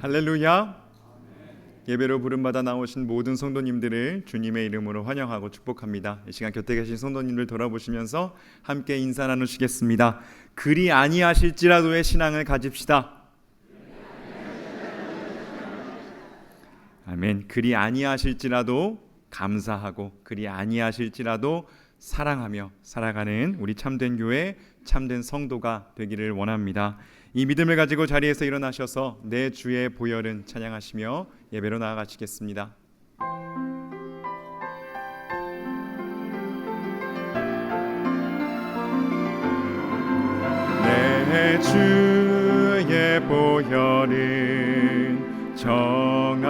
할렐루야. 예배로 부름받아 나오신 모든 성도님들을 주님의 이름으로 환영하고 축복합니다. 이 시간 곁에 계신 성도님들 돌아보시면서 함께 인사 나누시겠습니다. 그리 아니하실지라도의 신앙을 가집시다. 아멘. 그리 아니하실지라도 감사하고 그리 아니하실지라도 사랑하며 살아가는 우리 참된 교회, 참된 성도가 되기를 원합니다. 이 믿음을 가지고 자리에서 일어나셔서 내 주의 보혈은 찬양하시며 예배로 나아가시겠습니다. 내 주의 보혈은 정하고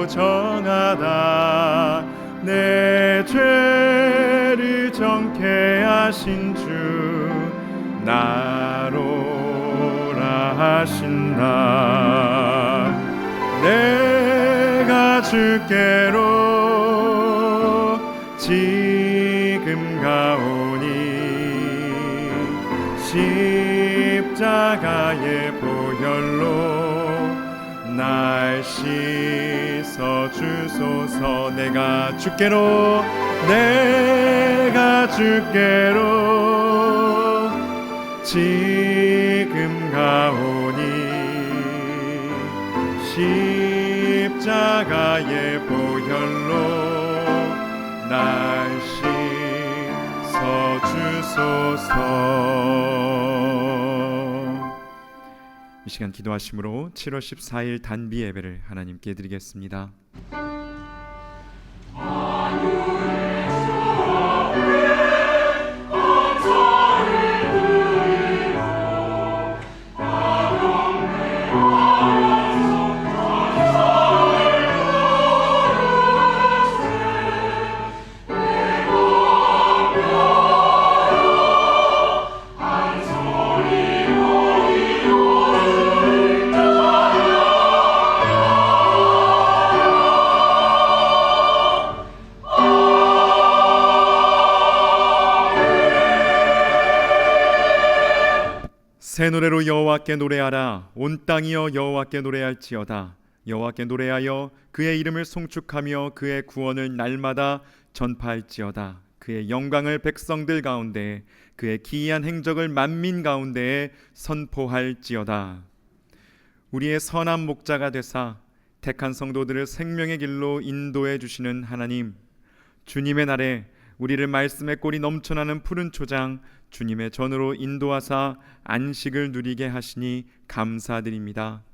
정하다. 내 죄를 정케 하신 주 나로라 하신다. 내가 주께로 지금 가오니 십자가의 보혈로 날 씻어 주소서. 내가 주께로 지금 가오니 십자가의 보혈로 날 씻어 주소서. 이 시간 기도하심으로 7월 14일 단비 예배를 하나님께 드리겠습니다. 새 노래로 여호와께 노래하라. 온 땅이여 여호와께 노래할지어다. 여호와께 노래하여 그의 이름을 송축하며 그의 구원을 날마다 전파할지어다. 그의 영광을 백성들 가운데, 그의 기이한 행적을 만민 가운데에 선포할지어다. 우리의 선한 목자가 되사 택한 성도들을 생명의 길로 인도해 주시는 하나님, 주님의 날에 우리를 말씀의 꼴이 넘쳐나는 푸른 초장 주님의 전으로 인도하사 안식을 누리게 하시니 감사드립니다.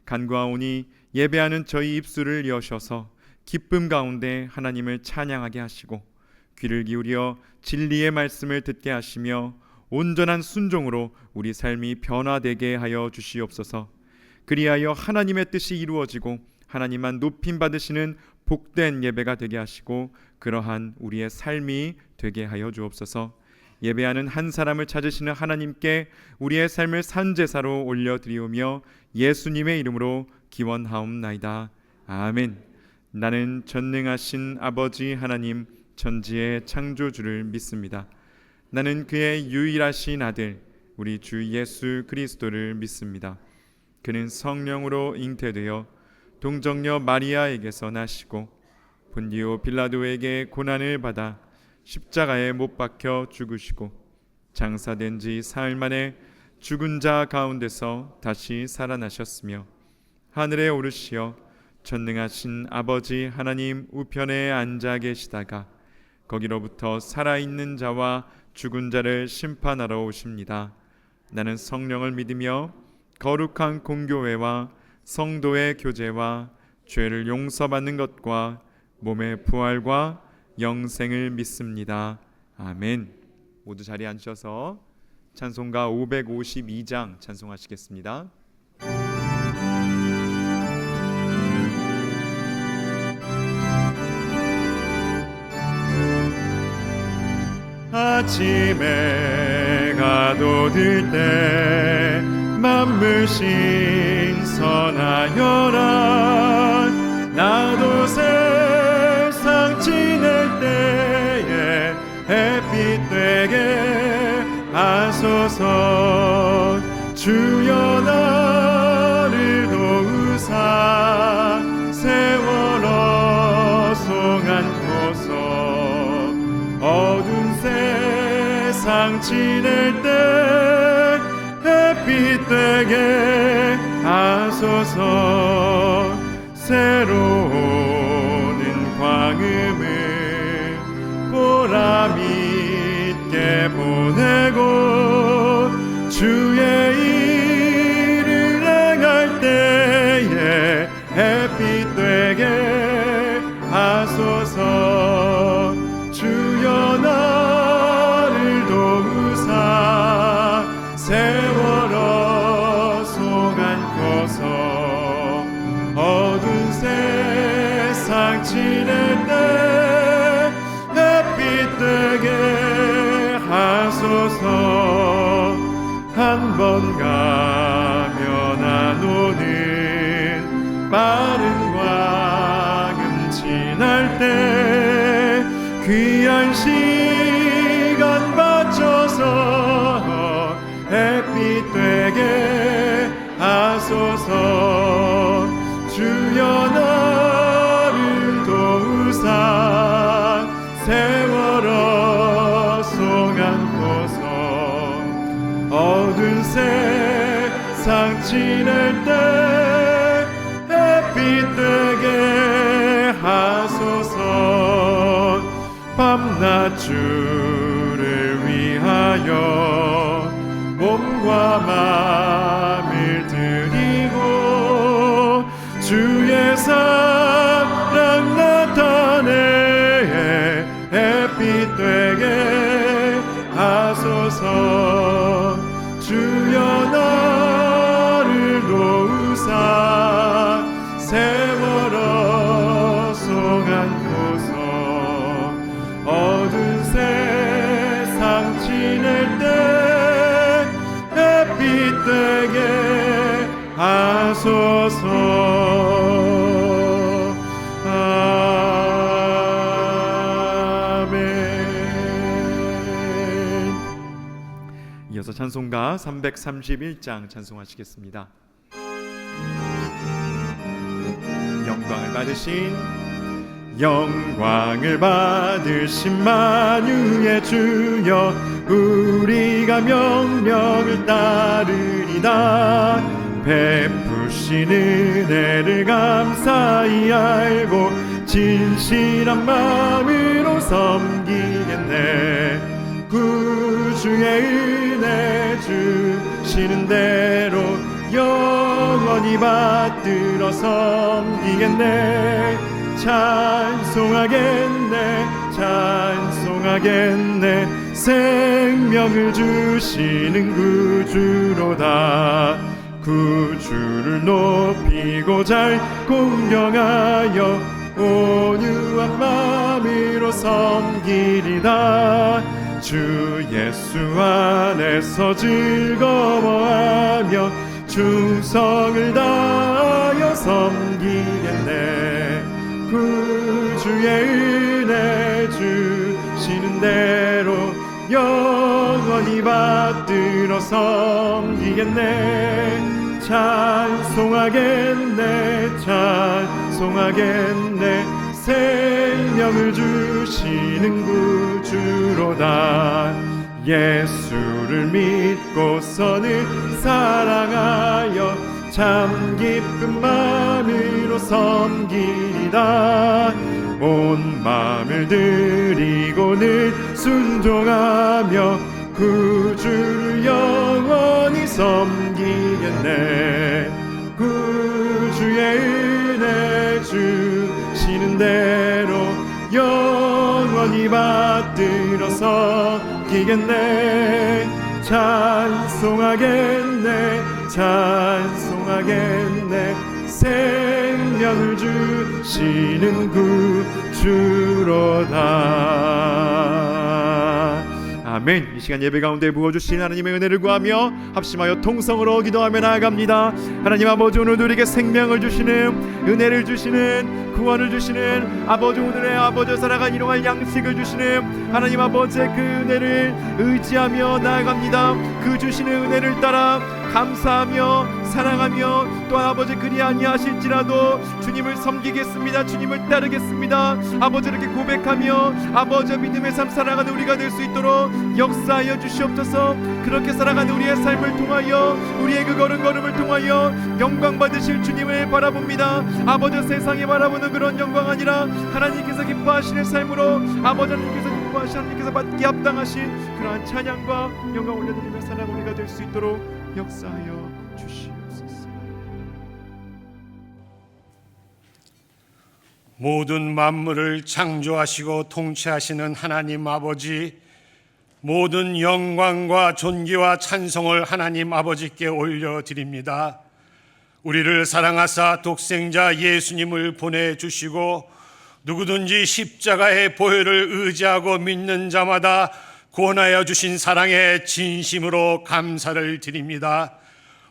간구하오니 예배하는 저희 입술을 여셔서 기쁨 가운데 하나님을 찬양하게 하시고 귀를 기울여 진리의 말씀을 듣게 하시며 온전한 순종으로 우리 삶이 변화되게 하여 주시옵소서. 그리하여 하나님의 뜻이 이루어지고 하나님만 높임 받으시는 복된 예배가 되게 하시고 그러한 우리의 삶이 되게 하여 주옵소서. 예배하는 한 사람을 찾으시는 하나님께 우리의 삶을 산제사로 올려드리오며 예수님의 이름으로 기원하옵나이다. 아멘. 나는 전능하신 아버지 하나님 천지의 창조주를 믿습니다. 나는 그의 유일하신 아들 우리 주 예수 그리스도를 믿습니다. 그는 성령으로 잉태되어 동정녀 마리아에게서 나시고 본디오 빌라도에게 고난을 받아 십자가에 못 박혀 죽으시고 장사된 지 사흘 만에 죽은 자 가운데서 다시 살아나셨으며 하늘에 오르시어 전능하신 아버지 하나님 우편에 앉아 계시다가 거기로부터 살아있는 자와 죽은 자를 심판하러 오십니다. 나는 성령을 믿으며 거룩한 공교회와 성도의 교제와 죄를 용서받는 것과 몸의 부활과 영생을 믿습니다. 아멘. 모두 자리에 앉으셔서 찬송가 552장 찬송하시겠습니다. 아침에 가도들 때 만물 신선하여라. 나도 세상 지낼 때에 햇빛 되게 하소서. 주여 나를 세상 지낼 때 햇빛 되게 하소서. 새로 오는 광음을 보람 있게 보내고 주의 일을 행할 때에 햇빛 되게 하소서. 주여 나를 도우사 세월호 속 안고서 어두운 세상 지낼 때 햇빛 되게 하소서. 한 번 가면 안 오는 빠른 광음 지날 때 귀한 시간 바쳐서 햇빛 되게 하소서. 주여 나를 도우사 세월호 속 안고서 어두운 세상 지낼 때 햇빛 되게 하소서. 밤낮 주를 위하여 몸과 마음을 드리고 주의 사랑 나타내 햇빛 되게 하소서. 주여 나를 도우사 세월호 속 안고서 어두운 세상 지낼 때 햇빛 되게 하소서. 이어서 찬송가 331장 찬송하시겠습니다. 영광을 받으신 만유의 주여 우리가 명령을 따르리다. 베푸신 은혜를 감사히 알고 진실한 마음으로 섬기겠네. 구주의 은혜 주시는 대로 영원히 받들어 섬기겠네. 찬송하겠네. 생명을 주시는 구주로다. 구주를 높이고 잘 공경하여 온유한 마음으로 섬기리다. 주 예수 안에서 즐거워하며 충성을 다하여 섬기겠네. 구주의 은혜 주시는 대로 영원히 받들어 섬기겠네. 찬송하겠네. 생명을 주시는 구주로다. 예수를 믿고서는 사랑하여 참 기쁜 마음으로 섬기리다. 온 마음을 드리고 늘 순종하며 구주를 영원히 섬기겠네. 구주의 은혜 주시는 대로 영원히 받들어 섬기겠네. 찬송하겠네. 생명을 주시는 구주로다. 아멘. 이 시간 예배 가운데 부어주신 하나님의 은혜를 구하며 합심하여 통성으로 기도하며 나아갑니다. 하나님 아버지, 오늘 우리에게 생명을 주시는, 은혜를 주시는, 구원을 주시는, 아버지 오늘의 아버지 살아가 일용할 양식을 주시는 하나님 아버지의 그 은혜를 의지하며 나아갑니다. 그 주시는 은혜를 따라 감사하며 사랑하며 또 아버지 그리 아니하실지라도 주님을 섬기겠습니다. 주님을 따르겠습니다. 아버지 이렇게 고백하며 아버지 믿음의 삶 살아가는 우리가 될 수 있도록 역사하여 주시옵소서. 그렇게 살아가는 우리의 삶을 통하여 우리의 그 걸음걸음을 통하여 영광 받으실 주님을 바라봅니다. 아버지 세상에 바라보는 그런 영광 아니라 하나님께서 기뻐하시는 삶으로 아버지 하나님께서 기뻐하시 하나님께서 받기 합당하신 그러한 찬양과 영광 올려드리며 사랑 우리가 될 수 있도록 역사하여 주시옵소서. 모든 만물을 창조하시고 통치하시는 하나님 아버지, 모든 영광과 존귀와 찬송을 하나님 아버지께 올려드립니다. 우리를 사랑하사 독생자 예수님을 보내주시고 누구든지 십자가의 보혈을 의지하고 믿는 자마다 구원하여 주신 사랑에 진심으로 감사를 드립니다.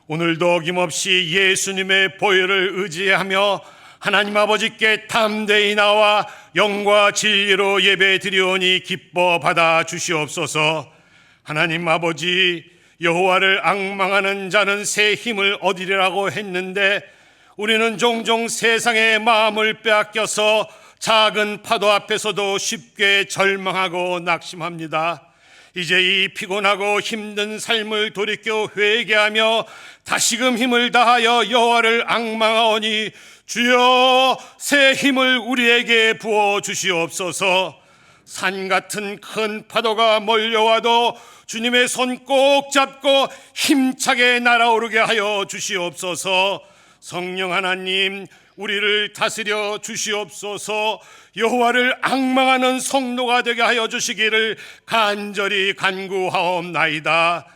오늘도 어김없이 예수님의 보혈을 의지하며 하나님 아버지께 담대히 나와 영과 진리로 예배 드리오니 기뻐 받아 주시옵소서. 하나님 아버지, 여호와를 앙망하는 자는 새 힘을 얻으리라고 했는데 우리는 종종 세상의 마음을 빼앗겨서 작은 파도 앞에서도 쉽게 절망하고 낙심합니다. 이제 이 피곤하고 힘든 삶을 돌이켜 회개하며 다시금 힘을 다하여 여호와를 앙망하오니 주여 새 힘을 우리에게 부어 주시옵소서. 산 같은 큰 파도가 몰려와도 주님의 손 꼭 잡고 힘차게 날아오르게 하여 주시옵소서. 성령 하나님, 우리를 다스려 주시옵소서. 여호와를 앙망하는 성도가 되게 하여 주시기를 간절히 간구하옵나이다.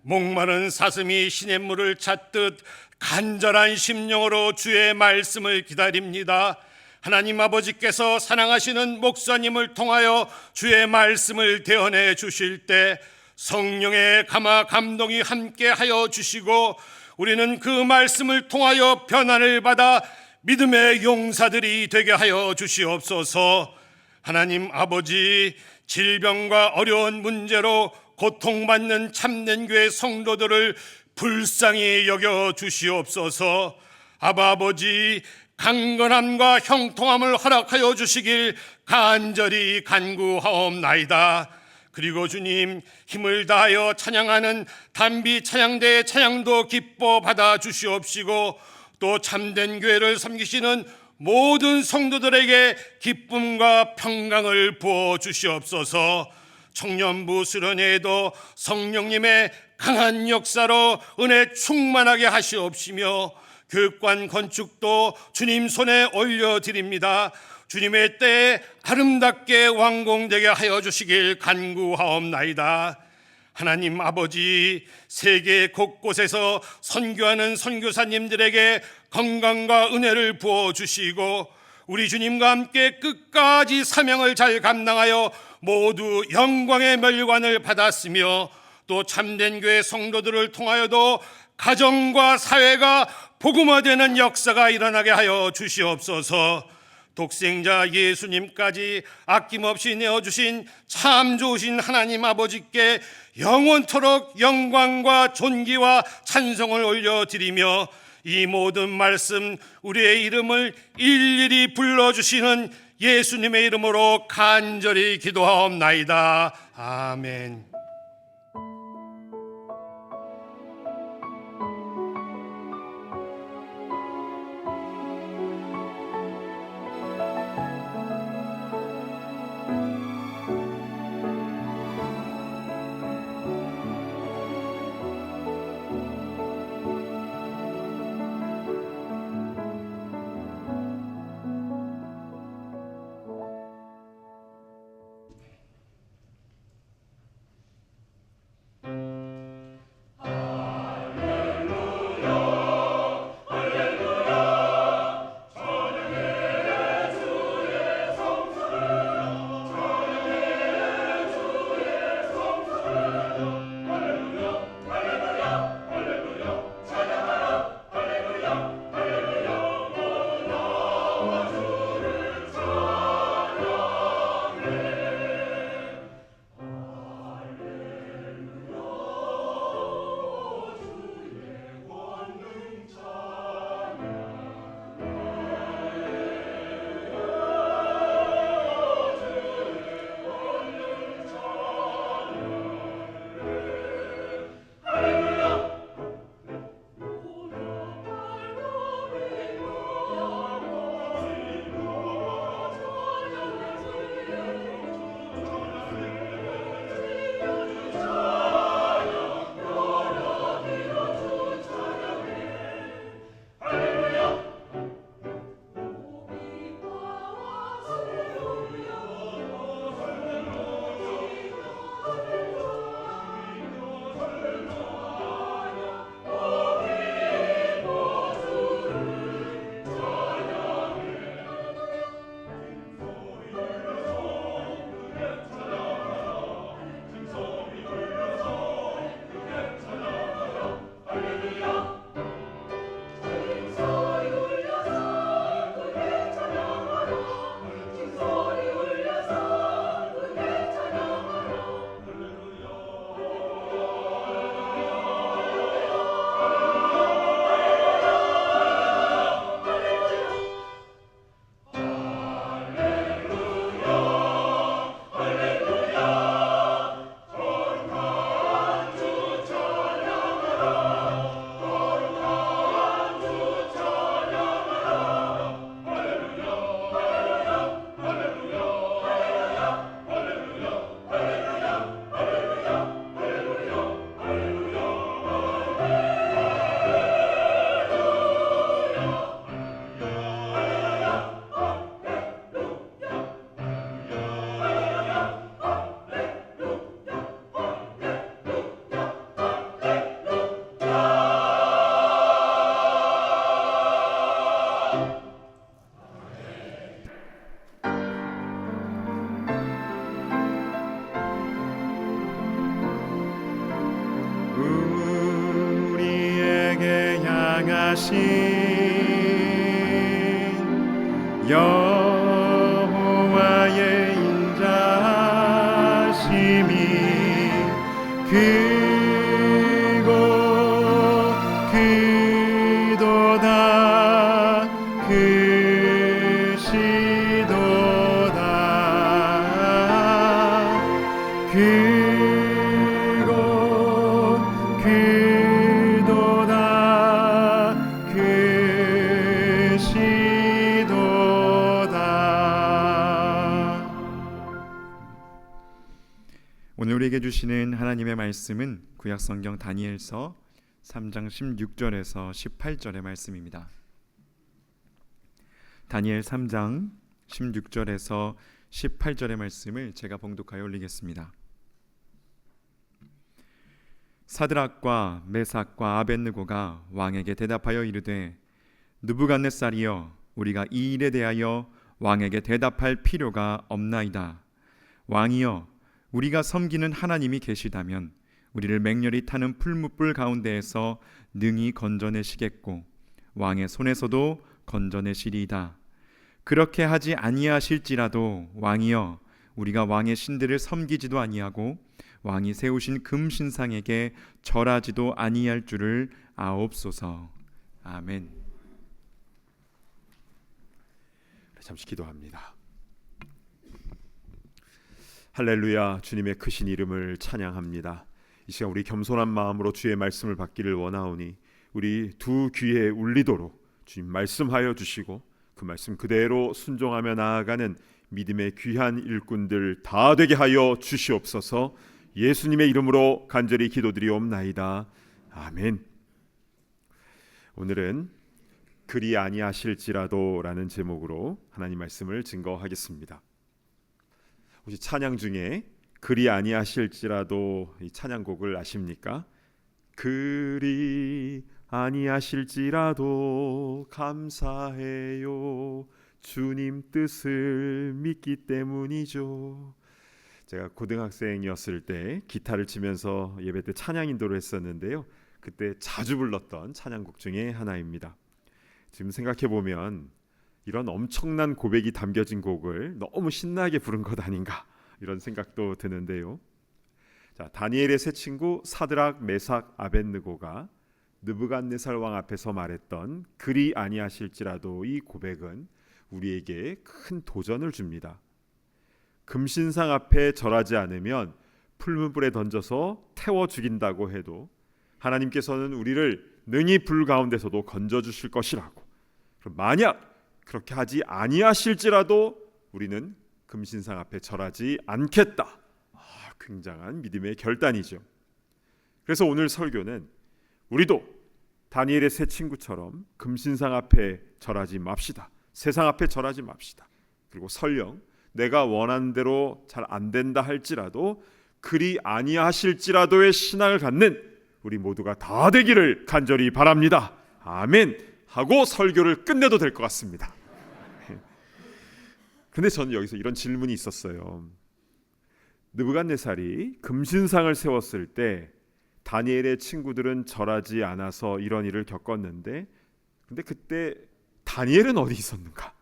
목마른 사슴이 시냇물을 찾듯 간절한 심령으로 주의 말씀을 기다립니다. 하나님 아버지께서 사랑하시는 목사님을 통하여 주의 말씀을 대언해 주실 때 성령의 감화 감동이 함께 하여 주시고 우리는 그 말씀을 통하여 변화를 받아 믿음의 용사들이 되게 하여 주시옵소서. 하나님 아버지, 질병과 어려운 문제로 고통받는 참된 교회 성도들을 불쌍히 여겨 주시옵소서. 아버지, 강건함과 형통함을 허락하여 주시길 간절히 간구하옵나이다. 그리고 주님, 힘을 다하여 찬양하는 단비 찬양대의 찬양도 기뻐 받아 주시옵시고 또 참된 교회를 섬기시는 모든 성도들에게 기쁨과 평강을 부어 주시옵소서. 청년부 수련회에도 성령님의 강한 역사로 은혜 충만하게 하시옵시며 교육관 건축도 주님 손에 올려드립니다. 주님의 때에 아름답게 완공되게 하여 주시길 간구하옵나이다. 하나님 아버지, 세계 곳곳에서 선교하는 선교사님들에게 건강과 은혜를 부어주시고 우리 주님과 함께 끝까지 사명을 잘 감당하여 모두 영광의 멸관을 받았으며 또 참된 교회 성도들을 통하여도 가정과 사회가 복음화되는 역사가 일어나게 하여 주시옵소서. 독생자 예수님까지 아낌없이 내어주신 참 좋으신 하나님 아버지께 영원토록 영광과 존귀와 찬송을 올려드리며 이 모든 말씀 우리의 이름을 일일이 불러주시는 예수님의 이름으로 간절히 기도하옵나이다. 아멘. 강하신 여호와의 인자심이 크고 크도다 크시도다 크고 크도다 크시도다. 오늘 우리에게 주시는 하나님의 말씀은 구약성경 다니엘서 3장 16절에서 18절의 말씀입니다. 다니엘 3장 16절에서 18절의 말씀을 제가 봉독하여 올리겠습니다. 사드락과 메삭과 아벳느고가 왕에게 대답하여 이르되 느부갓네살이여 우리가 이 일에 대하여 왕에게 대답할 필요가 없나이다. 왕이여 우리가 섬기는 하나님이 계시다면 우리를 맹렬히 타는 풀무불 가운데에서 능히 건져내시겠고 왕의 손에서도 건져내시리이다. 그렇게 하지 아니하실지라도 왕이여 우리가 왕의 신들을 섬기지도 아니하고 왕이 세우신 금신상에게 절하지도 아니할 줄을 아옵소서. 아멘. 잠시 기도합니다. 할렐루야, 주님의 크신 이름을 찬양합니다. 이 시간 우리 겸손한 마음으로 주의 말씀을 받기를 원하오니 우리 두 귀에 울리도록 주님 말씀하여 주시고 그 말씀 그대로 순종하며 나아가는 믿음의 귀한 일꾼들 다 되게 하여 주시옵소서. 예수님의 이름으로 간절히 기도드리옵나이다. 아멘. 오늘은 그리 아니하실지라도 라는 제목으로 하나님 말씀을 증거하겠습니다. 혹시 찬양 중에 그리 아니하실지라도 이 찬양곡을 아십니까? 그리 아니하실지라도 감사해요. 주님 뜻을 믿기 때문이죠. 제가 고등학생이었을 때 기타를 치면서 예배 때 찬양 인도를 했었는데요. 그때 자주 불렀던 찬양곡 중에 하나입니다. 지금 생각해보면 이런 엄청난 고백이 담겨진 곡을 너무 신나게 부른 것 아닌가 이런 생각도 드는데요. 자, 다니엘의 세 친구 사드락, 메삭, 아벳느고가 느부갓네살 왕 앞에서 말했던 그리 아니하실지라도 이 고백은 우리에게 큰 도전을 줍니다. 금신상 앞에 절하지 않으면 풀무불에 던져서 태워 죽인다고 해도 하나님께서는 우리를 능히 불 가운데서도 건져주실 것이라고. 그럼 만약 그렇게 하지 아니하실지라도 우리는 금신상 앞에 절하지 않겠다. 굉장한 믿음의 결단이죠. 그래서 오늘 설교는 우리도 다니엘의 세 친구처럼 금신상 앞에 절하지 맙시다. 세상 앞에 절하지 맙시다. 그리고 설령 내가 원하는 대로 잘 안 된다 할지라도 그리 아니하실지라도의 신앙을 갖는 우리 모두가 다 되기를 간절히 바랍니다. 아멘 하고 설교를 끝내도 될 것 같습니다. 근데 저는 여기서 이런 질문이 있었어요. 느부갓네살이 금신상을 세웠을 때 다니엘의 친구들은 절하지 않아서 이런 일을 겪었는데 근데 그때 다니엘은 어디 있었는가?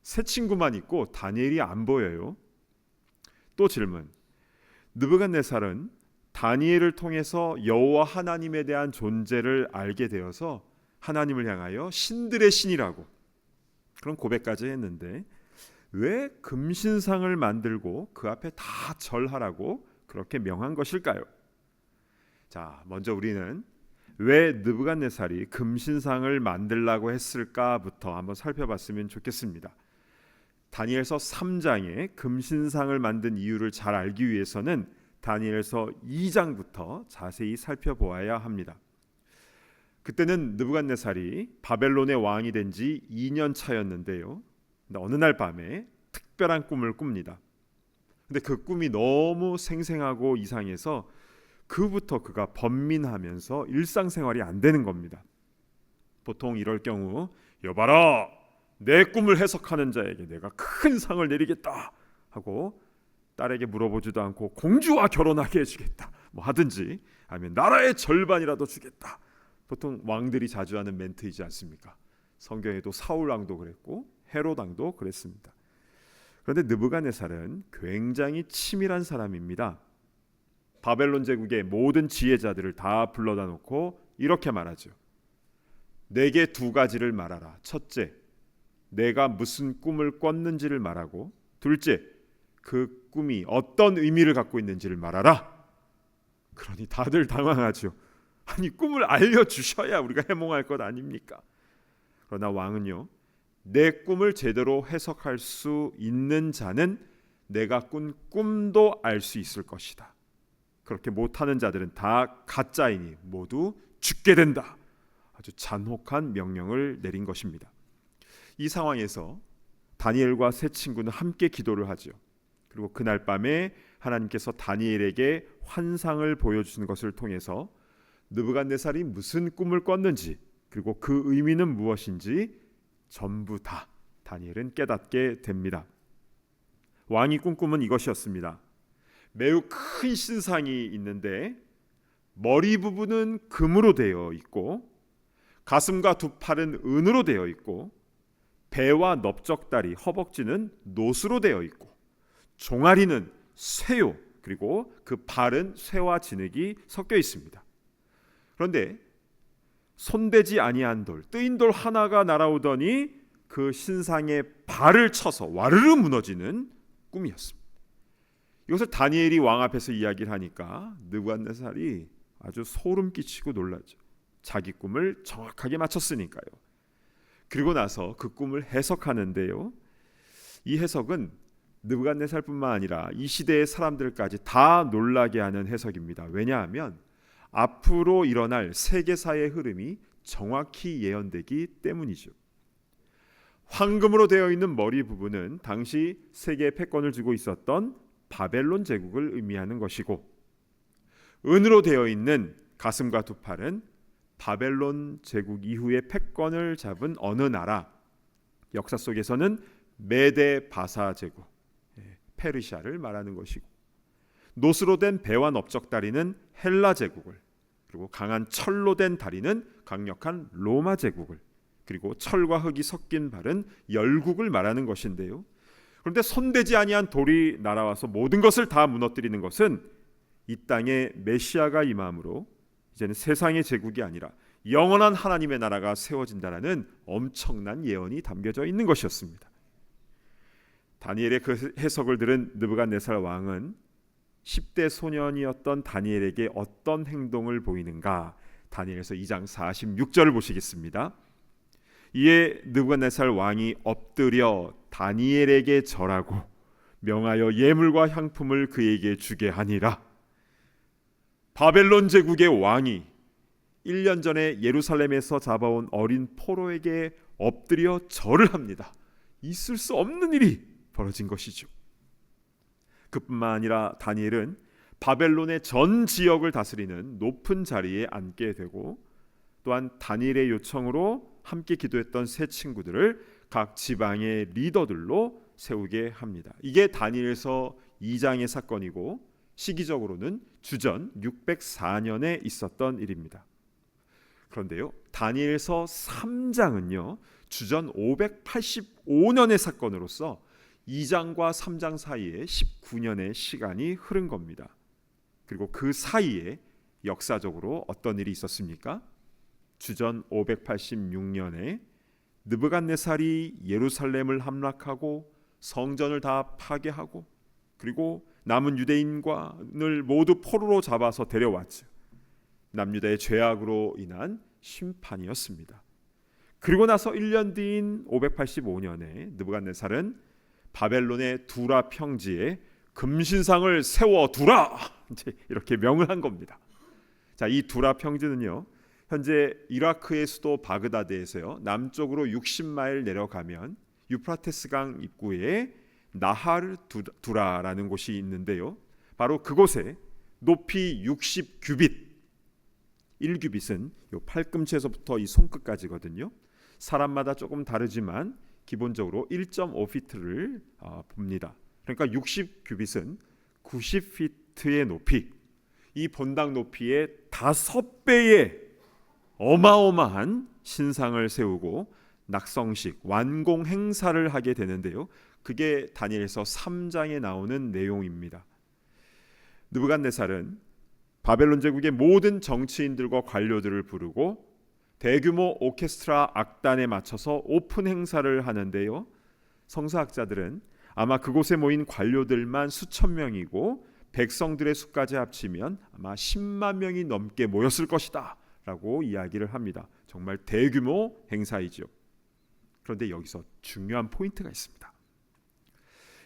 세 친구만 있고 다니엘이 안 보여요. 또 질문. 느부갓네살은 다니엘을 통해서 여호와 하나님에 대한 존재를 알게 되어서 하나님을 향하여 신들의 신이라고 그런 고백까지 했는데 왜 금신상을 만들고 그 앞에 다 절하라고 그렇게 명한 것일까요? 자, 먼저 우리는 왜 느부갓네살이 금신상을 만들라고 했을까부터 한번 살펴봤으면 좋겠습니다. 다니엘서 3장에 금신상을 만든 이유를 잘 알기 위해서는 다니엘서 2장부터 자세히 살펴보아야 합니다. 그때는 느부갓네살이 바벨론의 왕이 된 지 2년 차였는데요. 어느 날 밤에 특별한 꿈을 꿉니다. 근데 그 꿈이 너무 생생하고 이상해서 그부터 그가 번민하면서 일상생활이 안 되는 겁니다. 보통 이럴 경우 여봐라 내 꿈을 해석하는 자에게 내가 큰 상을 내리겠다 하고 딸에게 물어보지도 않고 공주와 결혼하게 해주겠다 뭐 하든지 아니면 나라의 절반이라도 주겠다 보통 왕들이 자주 하는 멘트이지 않습니까? 성경에도 사울 왕도 그랬고 헤롯 왕도 그랬습니다. 그런데 느부갓네살은 굉장히 치밀한 사람입니다. 바벨론 제국의 모든 지혜자들을 다 불러다 놓고 이렇게 말하죠. 내게 두 가지를 말하라. 첫째, 내가 무슨 꿈을 꿨는지를 말하고, 둘째, 그 꿈이 어떤 의미를 갖고 있는지를 말하라. 그러니 다들 당황하죠. 아니, 꿈을 알려주셔야 우리가 해몽할 것 아닙니까? 그러나 왕은요, 내 꿈을 제대로 해석할 수 있는 자는 내가 꾼 꿈도 알 수 있을 것이다. 그렇게 못하는 자들은 다 가짜이니 모두 죽게 된다. 아주 잔혹한 명령을 내린 것입니다. 이 상황에서 다니엘과 세 친구는 함께 기도를 하죠. 그리고 그날 밤에 하나님께서 다니엘에게 환상을 보여주신 것을 통해서 느부갓네살이 무슨 꿈을 꿨는지, 그리고 그 의미는 무엇인지 전부 다 다니엘은 깨닫게 됩니다. 왕이 꾼 꿈은 이것이었습니다. 매우 큰 신상이 있는데 머리 부분은 금으로 되어 있고 가슴과 두 팔은 은으로 되어 있고 배와 넓적다리, 허벅지는 노수로 되어 있고 종아리는 쇠요, 그리고 그 발은 쇠와 진흙이 섞여 있습니다. 그런데 손대지 아니한 돌, 뜨인 돌 하나가 날아오더니 그 신상의 발을 쳐서 와르르 무너지는 꿈이었습니다. 이것을 다니엘이 왕 앞에서 이야기를 하니까 느부갓네살이 아주 소름 끼치고 놀라죠. 자기 꿈을 정확하게 맞췄으니까요. 그리고 나서 그 꿈을 해석하는데요, 이 해석은 느부갓네살뿐만 아니라 이 시대의 사람들까지 다 놀라게 하는 해석입니다. 왜냐하면 앞으로 일어날 세계사의 흐름이 정확히 예언되기 때문이죠. 황금으로 되어 있는 머리 부분은 당시 세계의 패권을 쥐고 있었던 바벨론 제국을 의미하는 것이고, 은으로 되어 있는 가슴과 두 팔은 바벨론 제국 이후에 패권을 잡은 어느 나라, 역사 속에서는 메데 바사 제국, 페르시아를 말하는 것이고, 노스로 된 배와 넓적다리는 헬라 제국을, 그리고 강한 철로 된 다리는 강력한 로마 제국을, 그리고 철과 흙이 섞인 발은 열국을 말하는 것인데요. 그런데 손대지 아니한 돌이 날아와서 모든 것을 다 무너뜨리는 것은 이 땅에 메시아가 임함으로 이제는 세상의 제국이 아니라 영원한 하나님의 나라가 세워진다라는 엄청난 예언이 담겨져 있는 것이었습니다. 다니엘의 그 해석을 들은 느부갓네살 왕은 10대 소년이었던 다니엘에게 어떤 행동을 보이는가, 다니엘서 2장 46절을 보시겠습니다. 이에 느부갓네살 왕이 엎드려 다니엘에게 절하고 명하여 예물과 향품을 그에게 주게 하니라. 바벨론 제국의 왕이 1년 전에 예루살렘에서 잡아온 어린 포로에게 엎드려 절을 합니다. 있을 수 없는 일이 벌어진 것이죠. 그뿐만 아니라 다니엘은 바벨론의 전 지역을 다스리는 높은 자리에 앉게 되고, 또한 다니엘의 요청으로 함께 기도했던 세 친구들을 각 지방의 리더들로 세우게 합니다. 이게 다니엘서 2장의 사건이고, 시기적으로는 주전 604년에 있었던 일입니다. 그런데요, 다니엘서 3장은요 주전 585년의 사건으로서 2장과 3장 사이에 19년의 시간이 흐른 겁니다. 그리고 그 사이에 역사적으로 어떤 일이 있었습니까? 주전 586년에 느부갓네살이 예루살렘을 함락하고 성전을 다 파괴하고, 그리고 남은 유대인을 모두 포로로 잡아서 데려왔죠. 남유다의 죄악으로 인한 심판이었습니다. 그리고 나서 1년 뒤인 585년에 느부갓네살은 바벨론의 두라 평지에 금신상을 세워두라, 이렇게 명을 한 겁니다. 자, 이 두라 평지는요 현재 이라크의 수도 바그다드에서요 남쪽으로 60마일 내려가면 유프라테스강 입구에 나하르 두라라는 곳이 있는데요, 바로 그곳에 높이 60규빗, 1규빗은 요 팔꿈치에서부터 이 손끝까지거든요. 사람마다 조금 다르지만 기본적으로 1.5피트를 봅니다. 그러니까 60규빗은 90피트의 높이, 이 본당 높이의 5배의 어마어마한 신상을 세우고 낙성식, 완공 행사를 하게 되는데요. 그게 다니엘서 3장에 나오는 내용입니다. 느부갓네살은 바벨론 제국의 모든 정치인들과 관료들을 부르고 대규모 오케스트라 악단에 맞춰서 오픈 행사를 하는데요. 성서학자들은 아마 그곳에 모인 관료들만 수천 명이고 백성들의 수까지 합치면 아마 10만 명이 넘게 모였을 것이다 라고 이야기를 합니다. 정말 대규모 행사이죠. 그런데 여기서 중요한 포인트가 있습니다.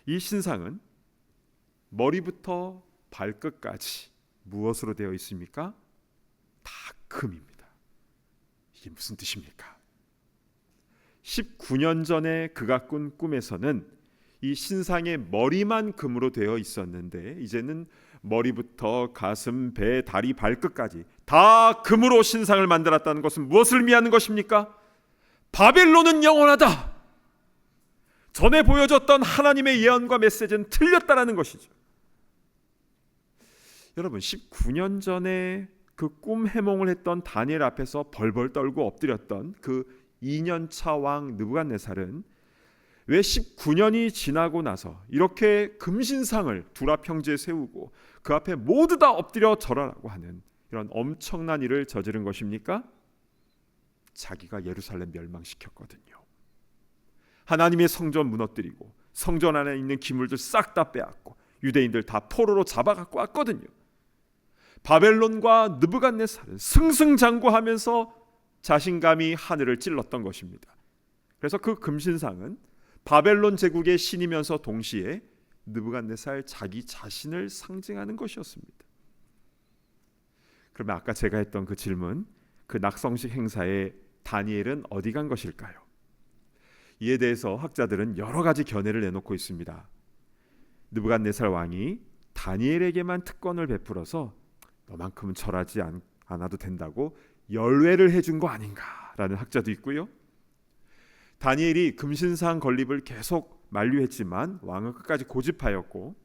이 신상은 머리부터 발끝까지 무엇으로 되어 있습니까? 다 금입니다. 이게 무슨 뜻입니까? 19년 전에 그가 꾼 꿈에서는 이 신상의 머리만 금으로 되어 있었는데 이제는 머리부터 가슴, 배, 다리, 발끝까지 다 금으로 신상을 만들었다는 것은 무엇을 의미하는 것입니까? 바벨론은 영원하다. 전에 보여줬던 하나님의 예언과 메시지는 틀렸다라는 것이죠. 여러분, 19년 전에 그 꿈 해몽을 했던 다니엘 앞에서 벌벌 떨고 엎드렸던 그 2년차 왕 느부갓네살은 왜 19년이 지나고 나서 이렇게 금신상을 두랍 형제에 세우고 그 앞에 모두 다 엎드려 절하라고 하는 이런 엄청난 일을 저지른 것입니까? 자기가 예루살렘 멸망시켰거든요. 하나님의 성전 무너뜨리고 성전 안에 있는 기물들 싹 다 빼앗고 유대인들 다 포로로 잡아갖고 왔거든요. 바벨론과 느부갓네살은 승승장구하면서 자신감이 하늘을 찔렀던 것입니다. 그래서 그 금신상은 바벨론 제국의 신이면서 동시에 느부갓네살 자기 자신을 상징하는 것이었습니다. 그러면 아까 제가 했던 그 질문, 그 낙성식 행사에 다니엘은 어디 간 것일까요? 이에 대해서 학자들은 여러 가지 견해를 내놓고 있습니다. 느부갓네살 왕이 다니엘에게만 특권을 베풀어서 너만큼은 절하지 않아도 된다고 열외를 해준 거 아닌가라는 학자도 있고요. 다니엘이 금신상 건립을 계속 만류했지만 왕은 끝까지 고집하였고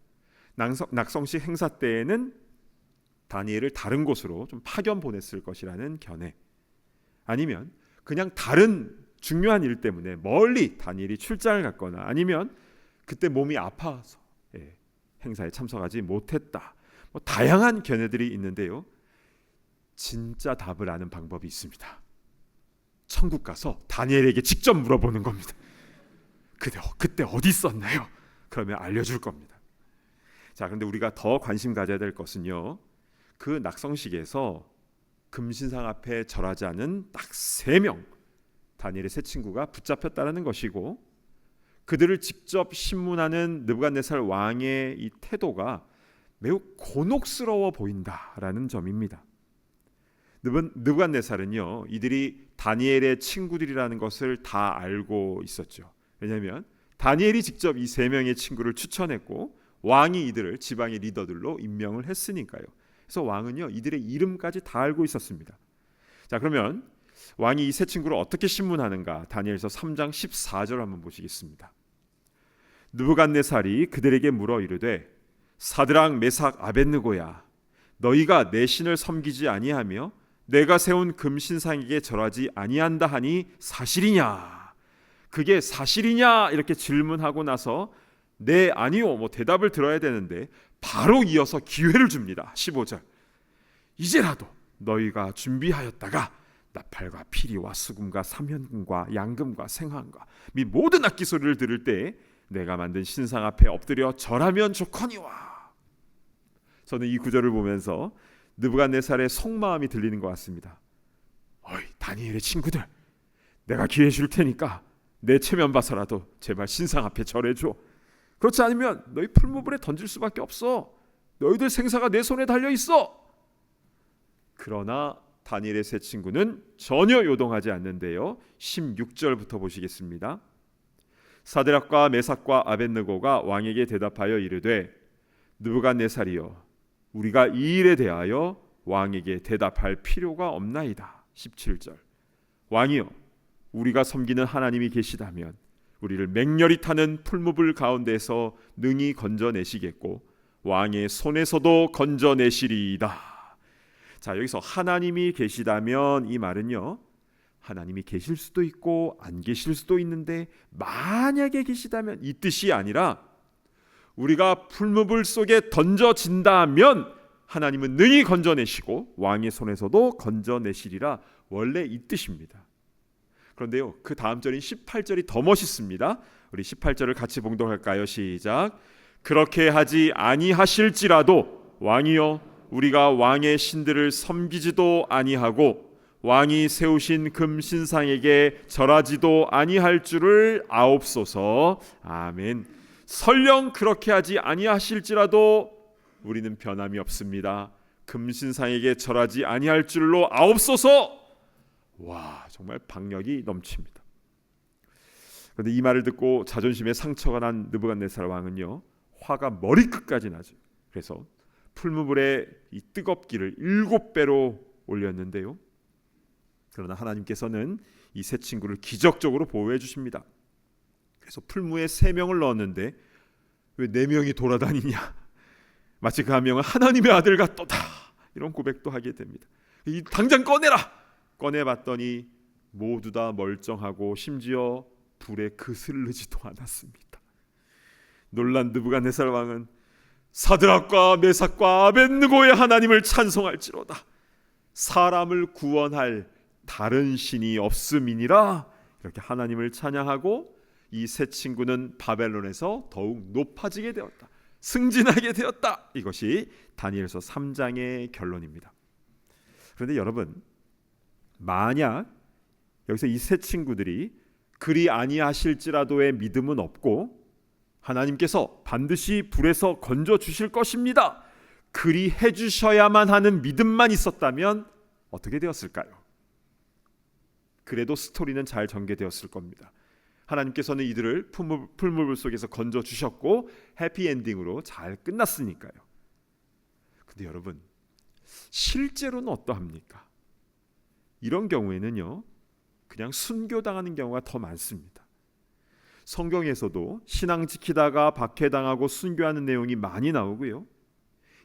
낙성식 행사 때에는 다니엘을 다른 곳으로 좀 파견 보냈을 것이라는 견해, 아니면 그냥 다른 중요한 일 때문에 멀리 다니엘이 출장을 갔거나 아니면 그때 몸이 아파서 행사에 참석하지 못했다, 다양한 견해들이 있는데요. 진짜 답을 아는 방법이 있습니다. 천국 가서 다니엘에게 직접 물어보는 겁니다. 그때 어디 있었나요? 그러면 알려줄 겁니다. 자, 그런데 우리가 더 관심 가져야 될 것은요, 그 낙성식에서 금신상 앞에 절하지 않은 딱 3명 다니엘의 세 친구가 붙잡혔다는 것이고, 그들을 직접 신문하는 느부갓네살 왕의 이 태도가 매우 곤혹스러워 보인다라는 점입니다. 느부갓네살은요, 이들이 다니엘의 친구들이라는 것을 다 알고 있었죠. 왜냐하면 다니엘이 직접 이 3명의 친구를 추천했고 왕이 이들을 지방의 리더들로 임명을 했으니까요. 그래서 왕은요, 이들의 이름까지 다 알고 있었습니다. 자, 그러면 왕이 이 세 친구를 어떻게 신문하는가? 다니엘서 3장 14절 한번 보시겠습니다. 느부갓네살이 그들에게 물어 이르되 사드락 메삭 아벳느고야, 너희가 내 신을 섬기지 아니하며 내가 세운 금신상에게 절하지 아니한다 하니 사실이냐? 그게 사실이냐? 이렇게 질문하고 나서 네, 아니요, 대답을 들어야 되는데 바로 이어서 기회를 줍니다. 15절. 이제라도 너희가 준비하였다가 나팔과 피리와 수금과 삼현금과 양금과 생황과 및 모든 악기 소리를 들을 때 내가 만든 신상 앞에 엎드려 절하면 좋거니와. 저는 이 구절을 보면서 느부갓네살의 속마음이 들리는 것 같습니다. 어이, 다니엘의 친구들, 내가 기회 줄 테니까 내 체면 봐서라도 제발 신상 앞에 절해줘. 그렇지 않으면 너희 풀무불에 던질 수밖에 없어. 너희들 생사가 내 손에 달려 있어. 그러나 다니엘의 세 친구는 전혀 요동하지 않는데요. 16절부터 보시겠습니다. 사드락과 메삭과 아벳느고가 왕에게 대답하여 이르되 느부갓네살이여, 우리가 이 일에 대하여 왕에게 대답할 필요가 없나이다. 17절. 왕이여, 우리가 섬기는 하나님이 계시다면 우리를 맹렬히 타는 풀무불 가운데서 능히 건져내시겠고 왕의 손에서도 건져내시리이다. 자, 여기서 하나님이 계시다면 이 말은요, 하나님이 계실 수도 있고 안 계실 수도 있는데 만약에 계시다면 이 뜻이 아니라 우리가 풀무불 속에 던져진다면 하나님은 능히 건져내시고 왕의 손에서도 건져내시리라, 원래 이 뜻입니다. 그런데요, 그 다음 절인 18절이 더 멋있습니다. 우리 18절을 같이 봉독할까요? 시작. 그렇게 하지 아니하실지라도 왕이여 우리가 왕의 신들을 섬기지도 아니하고 왕이 세우신 금 신상에게 절하지도 아니할 줄을 아옵소서. 아멘. 설령 그렇게 하지 아니하실지라도 우리는 변함이 없습니다. 금 신상에게 절하지 아니할 줄로 아옵소서. 와, 정말 박력이 넘칩니다. 그런데 이 말을 듣고 자존심에 상처가 난 느부갓네살 왕은요, 화가 머리끝까지 나죠. 그래서 풀무불에 이 뜨겁기를 7배로 올렸는데요. 그러나 하나님께서는 이 세 친구를 기적적으로 보호해 주십니다. 그래서 풀무에 3명을 넣었는데 왜 4명이 돌아다니냐? 마치 그 한 명은 하나님의 아들 같도다, 이런 고백도 하게 됩니다. 이 당장 꺼내라! 꺼내봤더니 모두 다 멀쩡하고 심지어 불에 그슬르지도 않았습니다. 놀란 느부갓네살 왕은 사드락과 메삭과 아벳느고의 하나님을 찬송할지로다. 사람을 구원할 다른 신이 없음이니라. 이렇게 하나님을 찬양하고 이 세 친구는 바벨론에서 더욱 높아지게 되었다, 승진하게 되었다. 이것이 다니엘서 3장의 결론입니다. 그런데 여러분, 만약 여기서 이 세 친구들이 그리 아니하실지라도의 믿음은 없고 하나님께서 반드시 불에서 건져 주실 것입니다, 그리 해주셔야만 하는 믿음만 있었다면 어떻게 되었을까요? 그래도 스토리는 잘 전개되었을 겁니다. 하나님께서는 이들을 풀무불 속에서 건져 주셨고 해피엔딩으로 잘 끝났으니까요. 근데 여러분, 실제로는 어떠합니까? 이런 경우에는요, 그냥 순교당하는 경우가 더 많습니다. 성경에서도 신앙 지키다가 박해당하고 순교하는 내용이 많이 나오고요,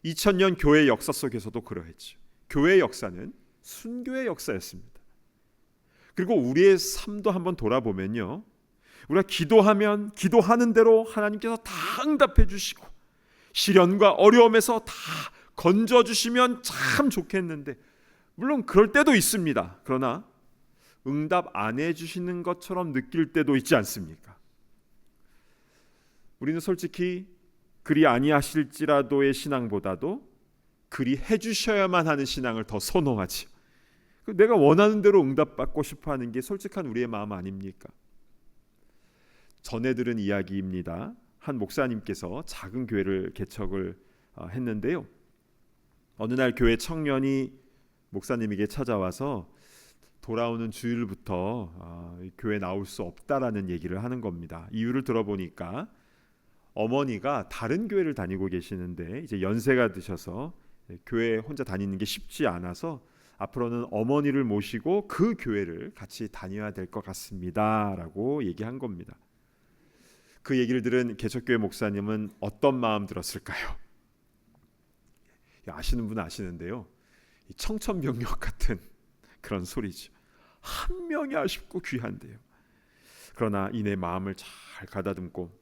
2000년 교회 역사 속에서도 그러했죠. 교회 역사는 순교의 역사였습니다. 그리고 우리의 삶도 한번 돌아보면요, 우리가 기도하면 기도하는 대로 하나님께서 다 응답해 주시고 시련과 어려움에서 다 건져 주시면 참 좋겠는데, 물론 그럴 때도 있습니다. 그러나 응답 안 해주시는 것처럼 느낄 때도 있지 않습니까? 우리는 솔직히 그리 아니하실지라도의 신앙보다도 그리 해주셔야만 하는 신앙을 더 선호하지. 내가 원하는 대로 응답받고 싶어하는 게 솔직한 우리의 마음 아닙니까? 전해 들은 이야기입니다. 한 목사님께서 작은 교회를 개척을 했는데요, 어느 날 교회 청년이 목사님에게 찾아와서 돌아오는 주일부터 교회 나올 수 없다라는 얘기를 하는 겁니다. 이유를 들어보니까 어머니가 다른 교회를 다니고 계시는데 이제 연세가 드셔서 교회 혼자 다니는 게 쉽지 않아서 앞으로는 어머니를 모시고 그 교회를 같이 다녀야 될 것 같습니다라고 얘기한 겁니다. 그 얘기를 들은 개척교회 목사님은 어떤 마음 들었을까요? 아시는 분은 아시는데요, 청천벽력 같은 그런 소리죠. 한 명이 아쉽고 귀한데요. 그러나 이내 마음을 잘 가다듬고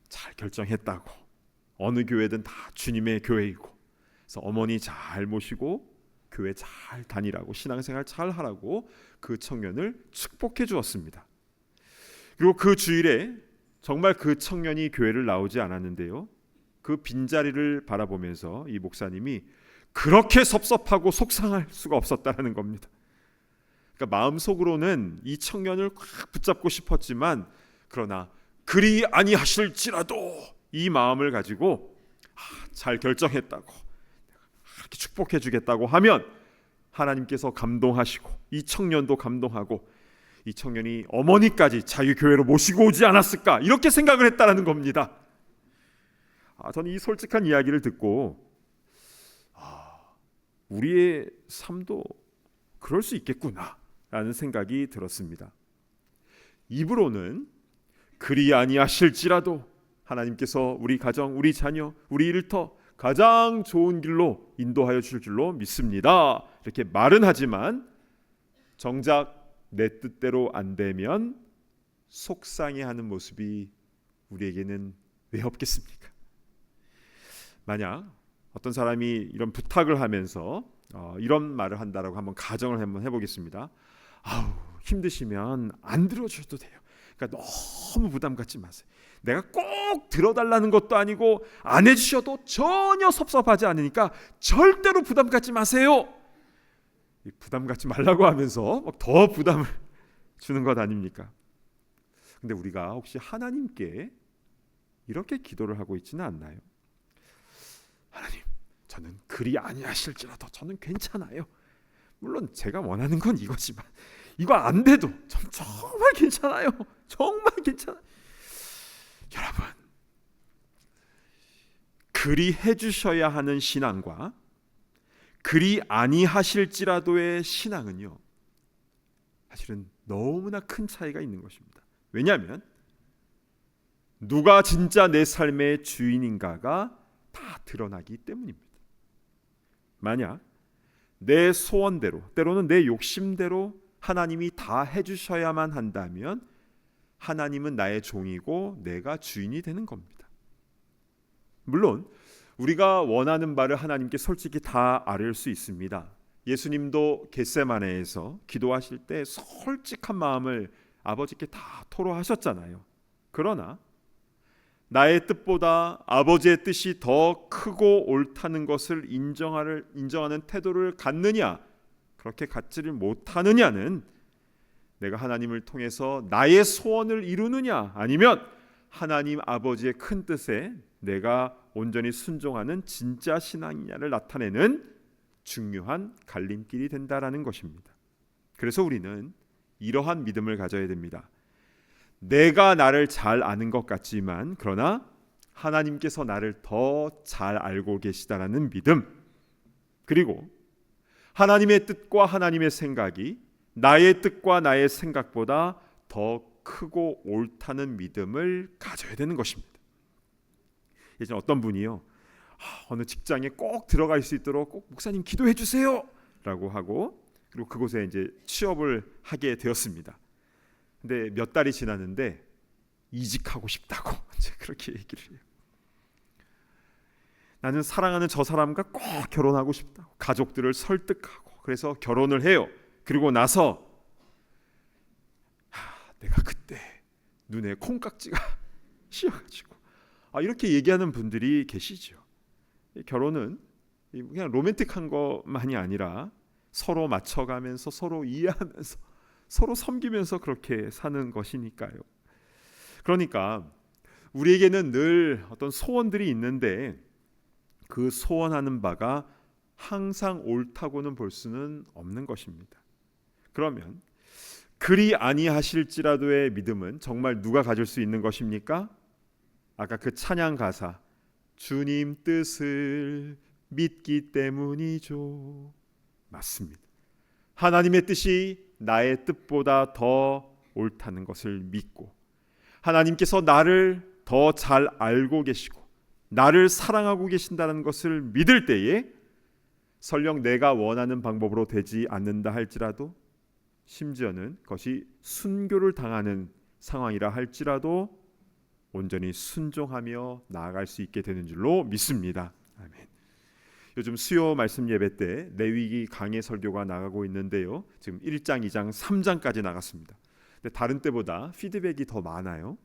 잘 결정했다고, 어느 교회든 다 주님의 교회이고, 그래서 어머니 잘 모시고 교회 잘 다니라고, 신앙생활 잘 하라고 그 청년을 축복해 주었습니다. 그리고 그 주일에 정말 그 청년이 교회를 나오지 않았는데요, 그 빈자리를 바라보면서 이 목사님이 그렇게 섭섭하고 속상할 수가 없었다는 겁니다. 그러니까 마음속으로는 이 청년을 꽉 붙잡고 싶었지만, 그러나 그리 아니하실지라도 이 마음을 가지고 잘 결정했다고, 이렇게 축복해 주겠다고 하면 하나님께서 감동하시고 이 청년도 감동하고 이 청년이 어머니까지 자유교회로 모시고 오지 않았을까, 이렇게 생각을 했다는 겁니다. 저는 이 솔직한 이야기를 듣고 우리의 삶도 그럴 수 있겠구나 라는 생각이 들었습니다. 입으로는 그리 아니하실지라도 하나님께서 우리 가정, 우리 자녀, 우리 일터 가장 좋은 길로 인도하여 주실 줄로 믿습니다. 이렇게 말은 하지만 정작 내 뜻대로 안 되면 속상해하는 모습이 우리에게는 왜 없겠습니까? 만약 어떤 사람이 이런 부탁을 하면서 이런 말을 한다라고 한번 가정을 한번 해보겠습니다. 아우, 힘드시면 안 들어주셔도 돼요. 그러니까 너무 부담 갖지 마세요. 내가 꼭 들어달라는 것도 아니고 안 해주셔도 전혀 섭섭하지 않으니까 절대로 부담 갖지 마세요. 부담 갖지 말라고 하면서 더 부담을 주는 것 아닙니까? 근데 우리가 혹시 하나님께 이렇게 기도를 하고 있지는 않나요? 하나님, 저는 그리 아니하실지라도 저는 괜찮아요. 물론 제가 원하는 건 이거지만 이거 안 돼도 전 정말 괜찮아요. 정말 괜찮아요. 여러분, 그리 해주셔야 하는 신앙과 그리 아니하실지라도의 신앙은요, 사실은 너무나 큰 차이가 있는 것입니다. 왜냐하면 누가 진짜 내 삶의 주인인가가 다 드러나기 때문입니다. 만약 내 소원대로, 때로는 내 욕심대로 하나님이 다 해주셔야만 한다면 하나님은 나의 종이고 내가 주인이 되는 겁니다. 물론 우리가 원하는 바를 하나님께 솔직히 다 아뢰을 수 있습니다. 예수님도 겟세마네에서 기도하실 때 솔직한 마음을 아버지께 다 토로하셨잖아요. 그러나 나의 뜻보다 아버지의 뜻이 더 크고 옳다는 것을 인정하는 태도를 갖느냐, 그렇게 갖지를 못하느냐는 내가 하나님을 통해서 나의 소원을 이루느냐, 아니면 하나님 아버지의 큰 뜻에 내가 온전히 순종하는 진짜 신앙이냐를 나타내는 중요한 갈림길이 된다라는 것입니다. 그래서 우리는 이러한 믿음을 가져야 됩니다. 내가 나를 잘 아는 것 같지만 그러나 하나님께서 나를 더 잘 알고 계시다라는 믿음, 그리고 하나님의 뜻과 하나님의 생각이 나의 뜻과 나의 생각보다 더 크고 옳다는 믿음을 가져야 되는 것입니다. 예전에 어떤 분이요, 어느 직장에 꼭 들어갈 수 있도록 꼭 목사님 기도해 주세요 라고 하고, 그리고 그곳에 이제 취업을 하게 되었습니다. 근데 몇 달이 지났는데 이직하고 싶다고 이제 그렇게 얘기를 해요. 나는 사랑하는 저 사람과 꼭 결혼하고 싶다고 가족들을 설득하고 그래서 결혼을 해요. 그리고 나서 내가 그때 눈에 콩깍지가 씌어가지고 이렇게 얘기하는 분들이 계시죠. 결혼은 그냥 로맨틱한 것만이 아니라 서로 맞춰가면서 서로 이해하면서 서로 섬기면서 그렇게 사는 것이니까요. 그러니까 우리에게는 늘 어떤 소원들이 있는데 그 소원하는 바가 항상 옳다고는 볼 수는 없는 것입니다. 그러면 그리 아니하실지라도의 믿음은 정말 누가 가질 수 있는 것입니까? 아까 그 찬양 가사, 주님 뜻을 믿기 때문이죠. 맞습니다. 하나님의 뜻이 나의 뜻보다 더 옳다는 것을 믿고 하나님께서 나를 더 잘 알고 계시고 나를 사랑하고 계신다는 것을 믿을 때에 설령 내가 원하는 방법으로 되지 않는다 할지라도, 심지어는 그것이 순교를 당하는 상황이라 할지라도 온전히 순종하며 나아갈 수 있게 되는 줄로 믿습니다. 아멘. 요즘 수요 말씀 예배 때 레위기 강해 설교가 나가고 있는데요. 지금 1장, 2장, 3장까지 나갔습니다. 근데 다른 때보다 피드백이 더 많아요.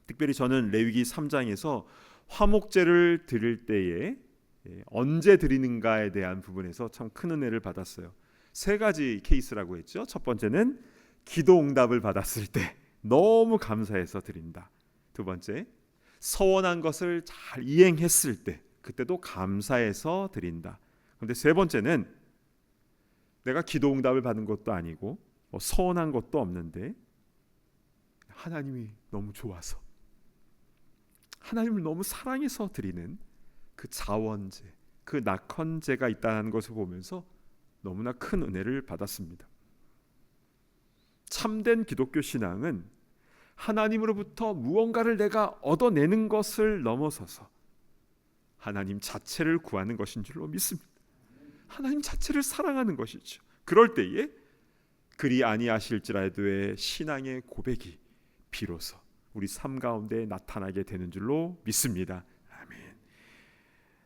특별히 저는 레위기 3장에서 화목제를 드릴 때에 언제 드리는가에 대한 부분에서 참 큰 은혜를 받았어요. 세 가지 케이스라고 했죠. 첫 번째는 기도 응답을 받았을 때 너무 감사해서 드린다. 두 번째, 서원한 것을 잘 이행했을 때 그때도 감사해서 드린다. 그런데 세 번째는 내가 기도 응답을 받은 것도 아니고 서원한 것도 없는데 하나님이 너무 좋아서 하나님을 너무 사랑해서 드리는 그 자원제, 그 낙헌제가 있다는 것을 보면서 너무나 큰 은혜를 받았습니다. 참된 기독교 신앙은 하나님으로부터 무언가를 내가 얻어내는 것을 넘어서서 하나님 자체를 구하는 것인 줄로 믿습니다. 하나님 자체를 사랑하는 것이죠. 그럴 때에 그리 아니하실지라도의 신앙의 고백이 비로소 우리 삶 가운데 나타나게 되는 줄로 믿습니다. 아멘.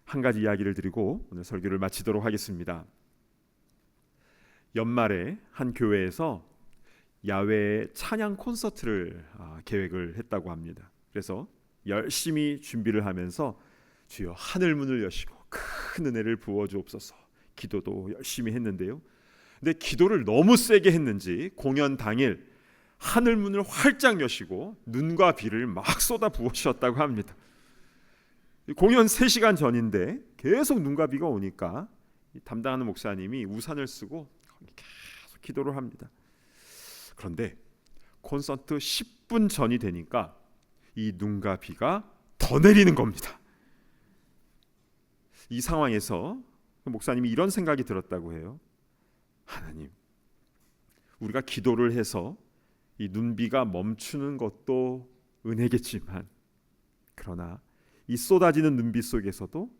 한 가지 이야기를 드리고 오늘 설교를 마치도록 하겠습니다. 연말에 한 교회에서 야외 찬양 콘서트를 계획을 했다고 합니다. 그래서 열심히 준비를 하면서 주여 하늘 문을 여시고 큰 은혜를 부어 주옵소서 기도도 열심히 했는데요. 근데 기도를 너무 세게 했는지 공연 당일 하늘 문을 활짝 여시고 눈과 비를 막 쏟아 부으셨다고 합니다. 공연 3시간 전인데 계속 눈과 비가 오니까 담당하는 목사님이 우산을 쓰고 계속 기도를 합니다. 그런데 콘서트 10분 전이 되니까 이 눈과 비가 더 내리는 겁니다. 이 상황에서 목사님이 이런 생각이 들었다고 해요. 하나님, 우리가 기도를 해서 이 눈비가 멈추는 것도 은혜겠지만, 그러나 이 쏟아지는 눈비 속에서도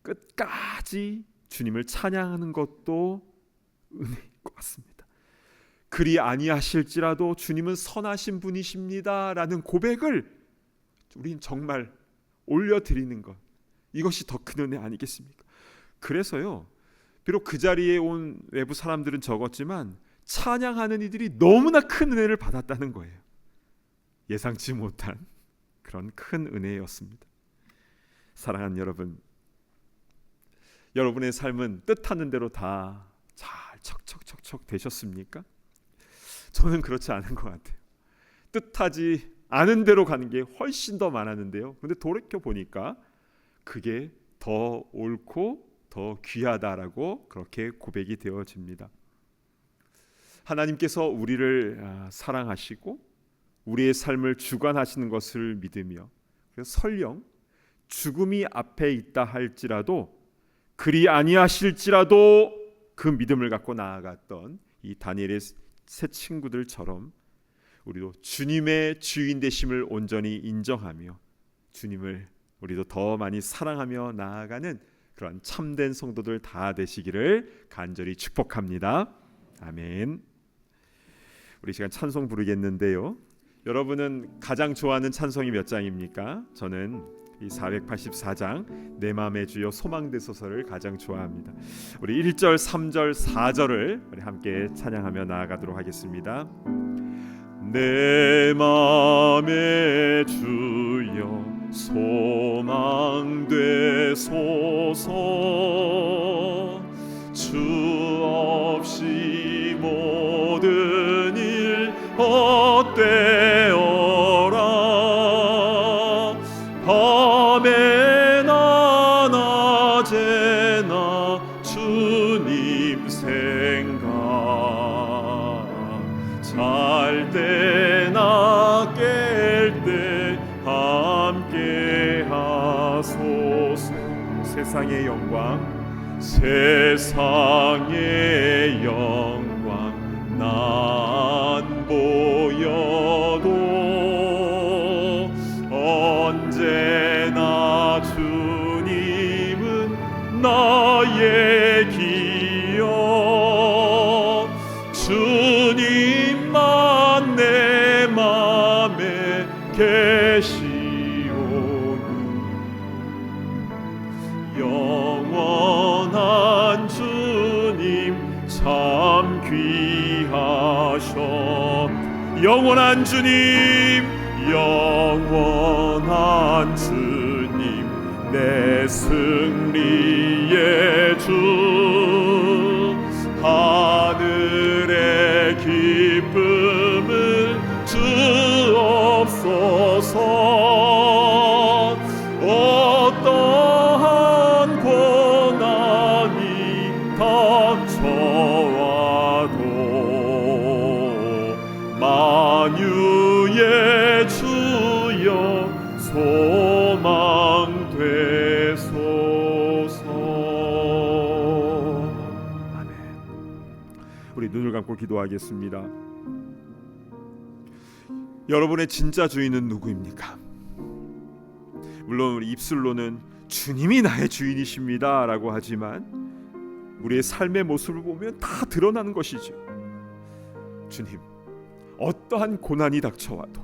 끝까지 주님을 찬양하는 것도 은혜일 것 같습니다. 그리 아니하실지라도 주님은 선하신 분이십니다라는 고백을 우린 정말 올려드리는 것, 이것이 더 큰 은혜 아니겠습니까? 그래서요, 비록 그 자리에 온 외부 사람들은 적었지만 찬양하는 이들이 너무나 큰 은혜를 받았다는 거예요. 예상치 못한 그런 큰 은혜였습니다. 사랑하는 여러분, 여러분의 삶은 뜻하는 대로 다 잘 척척척척 되셨습니까? 저는 그렇지 않은 것 같아요. 뜻하지 않은 대로 가는 게 훨씬 더 많았는데요. 근데 돌이켜 보니까 그게 더 옳고 더 귀하다라고 그렇게 고백이 되어집니다. 하나님께서 우리를 사랑하시고 우리의 삶을 주관하시는 것을 믿으며, 그래서 설령 죽음이 앞에 있다 할지라도 그리 아니하실지라도 그 믿음을 갖고 나아갔던 이 다니엘의 세 친구들처럼 우리도 주님의 주인 되심을 온전히 인정하며 주님을 우리도 더 많이 사랑하며 나아가는 그런 참된 성도들 다 되시기를 간절히 축복합니다. 아멘. 우리 시간 찬송 부르겠는데요. 여러분은 가장 좋아하는 찬송이 몇 장입니까? 저는 이 484장 내 맘의 주여 소망되소서를 가장 좋아합니다. 우리 1절, 3절, 4절을 우리 함께 찬양하며 나아가도록 하겠습니다. 내 맘의 주여 소망되소서 주 없이 모든 일 헛되어라 밤에나 낮에나 주님 생각 잘 때나 깰 때 함께 하소서. 세상의 영광 세상의 영광 난 보여도 언제나 주님은 나의 기억 주님만 내 맘에 계시오니 영원한 주님 참 귀하셔. 영원한 주님 영원한 주님 내 승리의 주 하늘의 기쁨을 주옵소서. 어떠한 고난이 닥쳐와도 만유의 주여 소망되소서. 아멘. 우리 눈을 감고 기도하겠습니다. 여러분의 진짜 주인은 누구입니까? 물론 우리 입술로는 주님이 나의 주인이십니다 라고 하지만 우리의 삶의 모습을 보면 다 드러나는 것이죠. 주님, 어떠한 고난이 닥쳐와도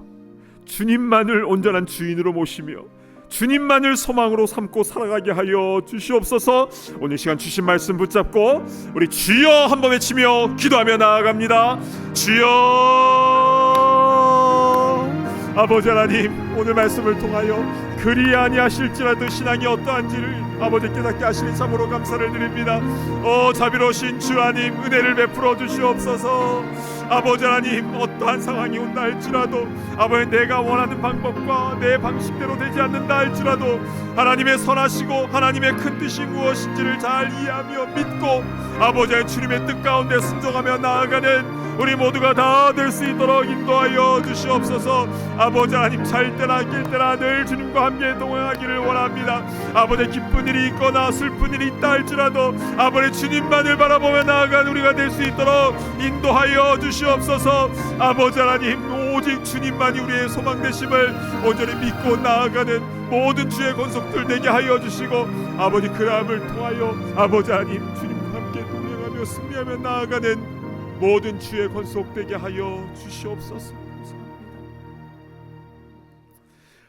주님만을 온전한 주인으로 모시며 주님만을 소망으로 삼고 살아가게 하여 주시옵소서. 오늘 시간 주신 말씀 붙잡고 우리 주여 한번 외치며 기도하며 나아갑니다. 주여. 아버지 하나님, 오늘 말씀을 통하여 그리 아니하실지라도 신앙이 어떠한지를 아버지 깨닫게 하시니 참으로 감사를 드립니다. 자비로우신 주 하나님, 은혜를 베풀어 주시옵소서. 아버지 하나님, 어떠한 상황이 온다 할지라도 아버지 내가 원하는 방법과 내 방식대로 되지 않는다 할지라도 하나님의 선하시고 하나님의 큰 뜻이 무엇인지를 잘 이해하며 믿고 아버지의 주님의 뜻 가운데 순종하며 나아가는 우리 모두가 다 될 수 있도록 인도하여 주시옵소서. 아버지 하나님, 잘 때나 낄 때나 늘 주님과 함께 동행하기를 원합니다. 아버지, 기쁜 일이 있거나 슬픈 일이 있다 할지라도 아버지 주님만을 바라보며 나아가는 우리가 될 수 있도록 인도하여 주시옵소서. 아버지 하나님, 오직 주님만이 우리의 소망 되심을 온전히 믿고 나아가는 모든 주의 권속들 되게 하여 주시고 아버지 그람을 통하여 아버지 하나님 주님과 함께 동행하며 승리하며 나아가는 모든 주의 권속되게 하여 주시옵소서.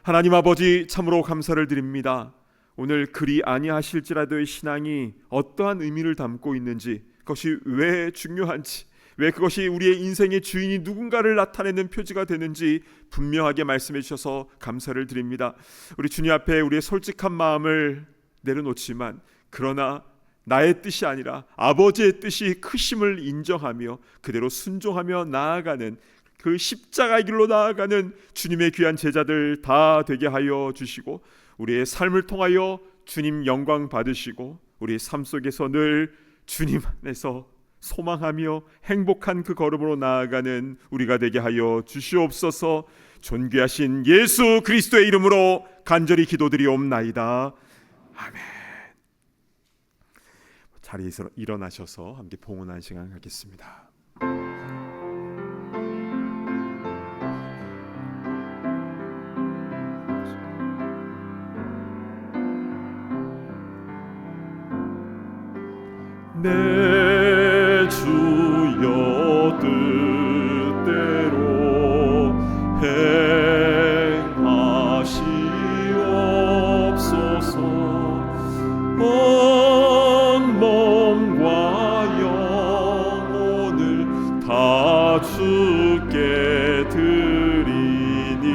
하나님 아버지, 참으로 감사를 드립니다. 오늘 그리 아니하실지라도의 신앙이 어떠한 의미를 담고 있는지, 그것이 왜 중요한지, 왜 그것이 우리의 인생의 주인이 누군가를 나타내는 표지가 되는지 분명하게 말씀해 주셔서 감사를 드립니다. 우리 주님 앞에 우리의 솔직한 마음을 내려놓지만 그러나 나의 뜻이 아니라 아버지의 뜻이 크심을 인정하며 그대로 순종하며 나아가는 그 십자가의 길로 나아가는 주님의 귀한 제자들 다 되게 하여 주시고 우리의 삶을 통하여 주님 영광 받으시고 우리의 삶 속에서 늘 주님 안에서 소망하며 행복한 그 걸음으로 나아가는 우리가 되게 하여 주시옵소서. 존귀하신 예수 그리스도의 이름으로 간절히 기도드리옵나이다. 아멘. 자리에서 일어나셔서 함께 봉헌한 시간 갖겠습니다. 내 주여 뜻대로 행하시옵소서. 온 몸과 영혼을 다 주께 드리니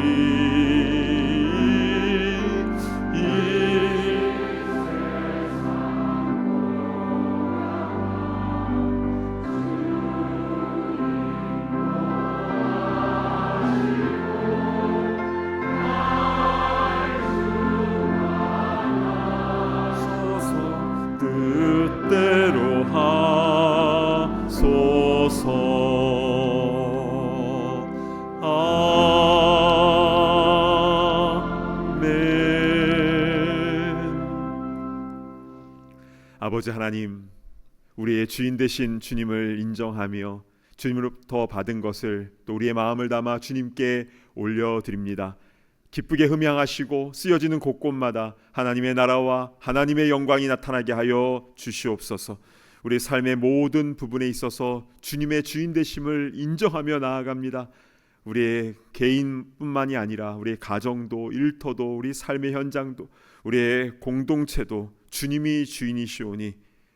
뜻대로 하소서. 아버지 하나님, 우리의 주인 되신 주님을 인정하며 주님으로부터 받은 것을 또 우리의 마음을 담아 주님께 올려드립니다. 기쁘게 흠양하시고 쓰여지는 곳곳마다 하나님의 나라와 하나님의 영광이 나타나게 하여 주시옵소서. 우리 삶의 모든 부분에 있어서 주님의 주인 되심을 인정하며 나아갑니다. 우리의 개인뿐만이 아니라 우리의 가정도, 일터도, 우리 삶의 현장도, 우리의 공동체도 주님이 주인이시오니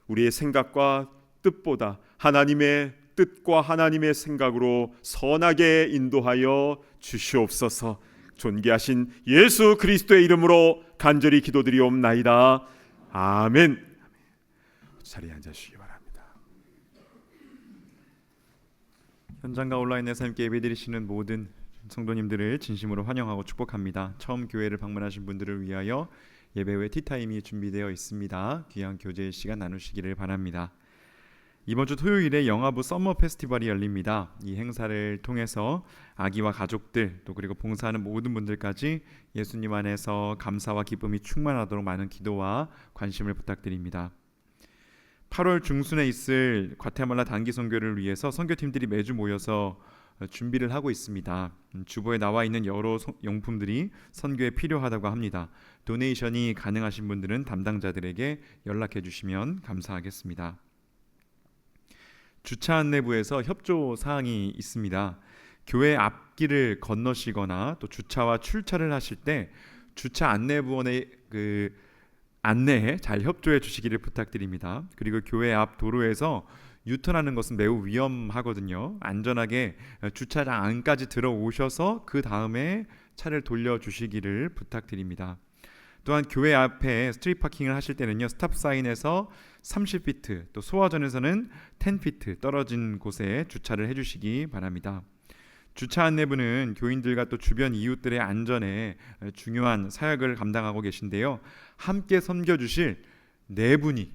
우리의 생각과 뜻보다 하나님의 뜻과 하나님의 생각으로 선하게 인도하여 주시옵소서. 존귀하신 예수 그리스도의 이름으로 간절히 기도드리옵나이다. 아멘. 자리에 앉으시기 바랍니다. 현장과 온라인에서 함께 예배드리시는 모든 성도님들을 진심으로 환영하고 축복합니다. 처음 교회를 방문하신 분들을 위하여 예배 후에 티타임이 준비되어 있습니다. 귀한 교제의 시간 나누시기를 바랍니다. 이번 주 토요일에 영화부 썸머 페스티벌이 열립니다. 이 행사를 통해서 아기와 가족들 또 그리고 봉사하는 모든 분들까지 예수님 안에서 감사와 기쁨이 충만하도록 많은 기도와 관심을 부탁드립니다. 8월 중순에 있을 과테말라 단기 선교를 위해서 선교팀들이 매주 모여서 준비를 하고 있습니다. 주보에 나와 있는 여러 용품들이 선교에 필요하다고 합니다. 도네이션이 가능하신 분들은 담당자들에게 연락해 주시면 감사하겠습니다. 주차 안내부에서 협조 사항이 있습니다. 교회 앞길을 건너시거나 또 주차와 출차를 하실 때 주차 안내부원의 안내에 잘 협조해 주시기를 부탁드립니다. 그리고 교회 앞 도로에서 유턴하는 것은 매우 위험하거든요. 안전하게 주차장 안까지 들어오셔서 그 다음에 차를 돌려주시기를 부탁드립니다. 또한 교회 앞에 스트리트 파킹을 하실 때는요, 스탑 사인에서 30피트, 또 소화전에서는 10피트 떨어진 곳에 주차를 해주시기 바랍니다. 주차 안내부는 교인들과 또 주변 이웃들의 안전에 중요한 사역을 감당하고 계신데요. 함께 섬겨주실 네 분이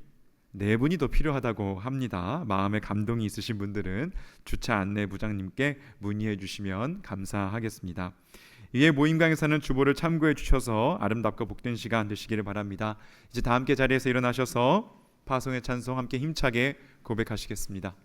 더 필요하다고 합니다. 마음에 감동이 있으신 분들은 주차 안내부장님께 문의해 주시면 감사하겠습니다. 이에 모임강에서는 주보를 참고해 주셔서 아름답고 복된 시간 되시기를 바랍니다. 이제 다 함께 자리에서 일어나셔서 파송의 찬송 함께 힘차게 고백하시겠습니다.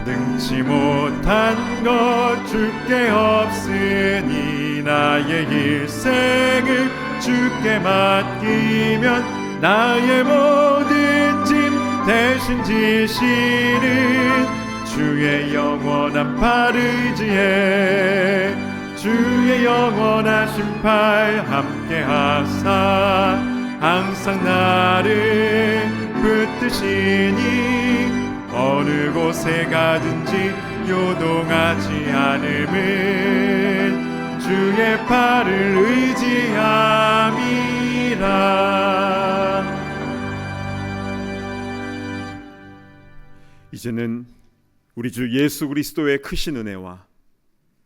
능치 못한 것 주께 없으니 나의 일생을 주께 맡기면 나의 모든 짐 대신 지시는 주의 영원한 팔 의지해 주의 영원하신 팔 함께 하사 항상 나를 붙드시니 어느 곳에 가든지 요동하지 않음은 주의 팔을 의지함이라. 이제는 우리 주 예수 그리스도의 크신 은혜와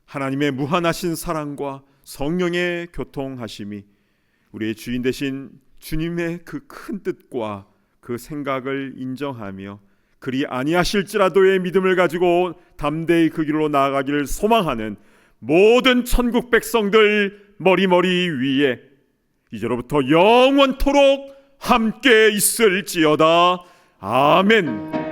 하나님의 무한하신 사랑과 성령의 교통하심이 우리의 주인 되신 주님의 그 큰 뜻과 그 생각을 인정하며 그리 아니하실지라도의 믿음을 가지고 담대히 그 길로 나아가기를 소망하는 모든 천국 백성들 머리머리 위에 이제로부터 영원토록 함께 있을지어다. 아멘.